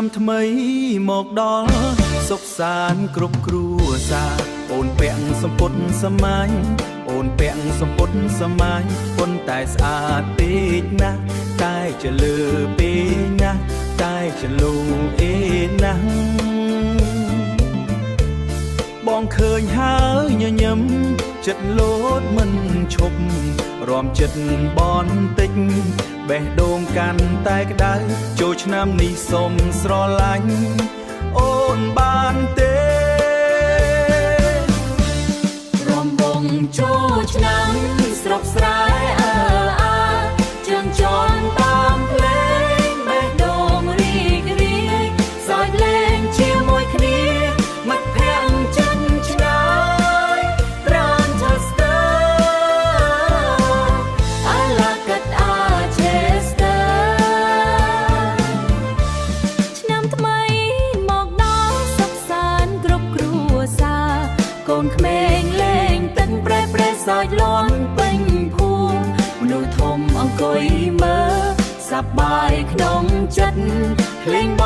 ឆ្នាំថ្មីមកដល់សុខសាន្តគ្រប់គ្រួសារអូនពាក់សម្ពុតសម័យអូនពាក់សម្ពុតសម័យប៉ុន្តែស្អាតពេកណាស់តែជាលើពេកណាស់តែជាលូអេណាស់បងឃើញហើយញញឹមចិត្តលោតមិនឈប់រំចិត្តបនតិចបេះដូងកាន់តែក្តៅចូលឆ្នាំនេះសូមស្រឡាញ់អូនបានទេរំបងចូលឆ្នាំស្រុកស្រែអើអាជើងជន់តាមភ្លេងបេះដូងរីករាយសើចលេងជាមួយគ្នាមិត្តភក្តិចិនឆ្ងាយប្រានឆស្ទើអាឡាកាត់អាឆេស្ទើឆ្នាំថ្មីមកដល់សុខសាន្តគ្រប់គ្រួសារកូនក្មេងលេងទឹកប្រែសើចលាន់ពេញភូមិមនុស្សធំអង្គុយមើលសប្បាយក្នុងចិត្តភ្លេងប